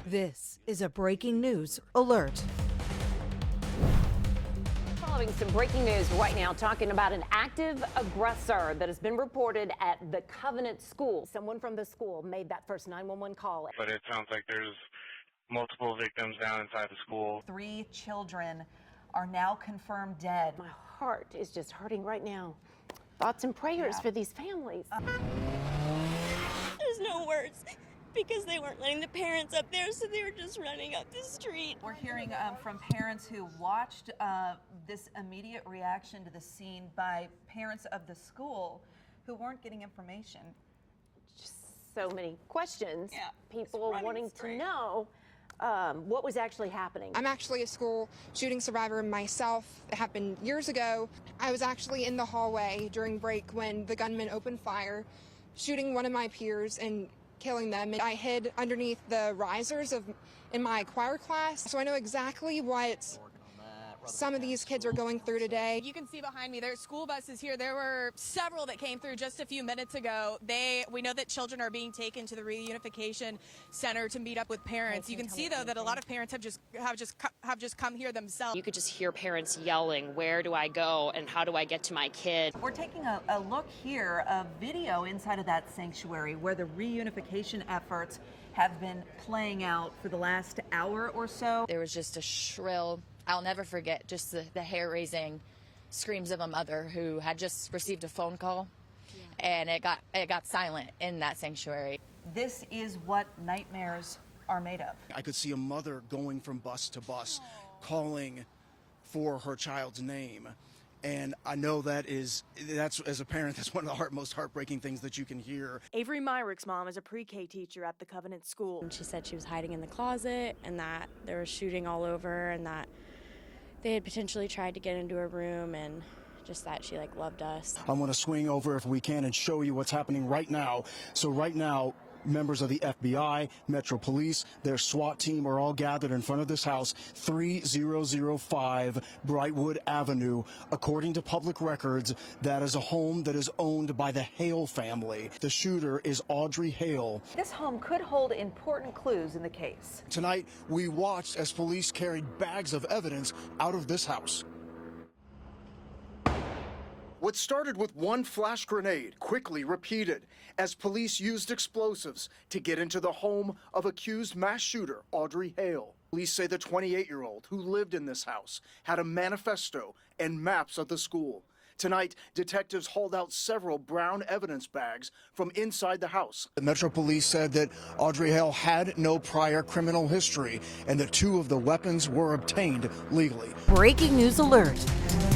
This is a breaking news alert. Following some breaking news right now, talking about an active aggressor that has been reported at the Covenant School. Someone from the school made that first 911 call. But it sounds like there's multiple victims down inside the school. 3 children are now confirmed dead. My heart is just hurting right now. Thoughts and prayers for these families. There's no words because they weren't letting the parents up there, so they were just running up the street. We're hearing from parents who watched this immediate reaction to the scene by parents of the school who weren't getting information. Just so many questions. Yeah, People wanting to know what was actually happening. I'm actually a school shooting survivor myself. It happened years ago. I was actually in the hallway during break when the gunman opened fire, shooting one of my peers and killing them. And I hid underneath the risers in my choir class, so I know exactly what some of these kids are going through today. You can see behind me, there's school buses here. There were several that came through just a few minutes ago. We know that children are being taken to the reunification center to meet up with parents. You can see though that a lot of parents have just come here themselves. You could just hear parents yelling, "Where do I go and how do I get to my kid?" We're taking a look here, a video inside of that sanctuary where the reunification efforts have been playing out for the last hour or so. There was just a shrill, I'll never forget, just the hair-raising screams of a mother who had just received a phone call, and it got silent in that sanctuary. This is what nightmares are made of. I could see a mother going from bus to bus, calling for her child's name. And I know that's as a parent, that's one of the most heartbreaking things that you can hear. Avery Myrick's mom is a pre-K teacher at the Covenant School. She said she was hiding in the closet and that there was shooting all over and that they had potentially tried to get into her room and just that she loved us. I want to swing over if we can and show you what's happening right now. So right now, members of the FBI, Metro Police, their SWAT team are all gathered in front of this house, 3005 Brightwood Avenue. According to public records, that is a home that is owned by the Hale family. The shooter is Audrey Hale. This home could hold important clues in the case. Tonight, we watched as police carried bags of evidence out of this house. What started with one flash grenade quickly repeated as police used explosives to get into the home of accused mass shooter Audrey Hale. Police say the 28-year-old who lived in this house had a manifesto and maps of the school. Tonight, detectives hauled out several brown evidence bags from inside the house. The Metro Police said that Audrey Hale had no prior criminal history and that 2 of the weapons were obtained legally. Breaking news alert.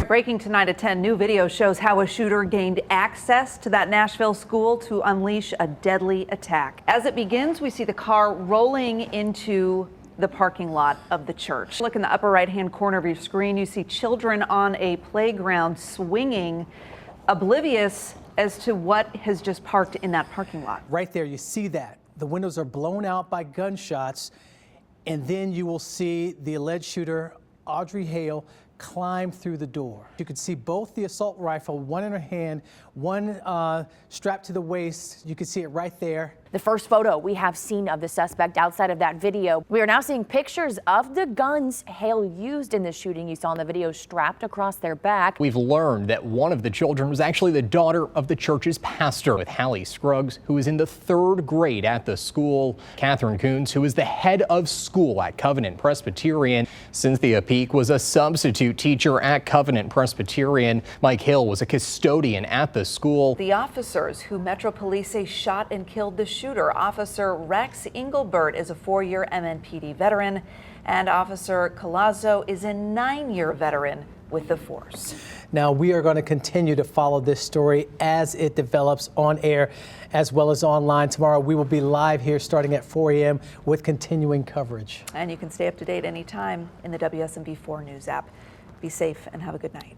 Breaking tonight at 10, new video shows how a shooter gained access to that Nashville school to unleash a deadly attack. As it begins, we see the car rolling into the parking lot of the church. Look in the upper right-hand corner of your screen. You see children on a playground swinging, oblivious as to what has just parked in that parking lot. Right there, you see that. The windows are blown out by gunshots, and then you will see the alleged shooter, Audrey Hale, climb through the door. You could see both the assault rifle, one in her hand, one strapped to the waist. You can see it right there. The first photo we have seen of the suspect outside of that video. We are now seeing pictures of the guns Hale used in the shooting. You saw in the video strapped across their back. We've learned that one of the children was actually the daughter of the church's pastor, with Hallie Scruggs, who is in the 3rd grade at the school. Catherine Coons, who is the head of school at Covenant Presbyterian. Cynthia Peak was a substitute teacher at Covenant Presbyterian. Mike Hill was a custodian at the school. The officers who Metro Police say shot and killed the shooter, Officer Rex Engelbert, is a 4-year MNPD veteran, and Officer Colazzo is a 9-year veteran with the force. Now, we are going to continue to follow this story as it develops on air as well as online. Tomorrow, we will be live here starting at 4 a.m. with continuing coverage. And you can stay up to date anytime in the WSMV 4 News app. Be safe and have a good night.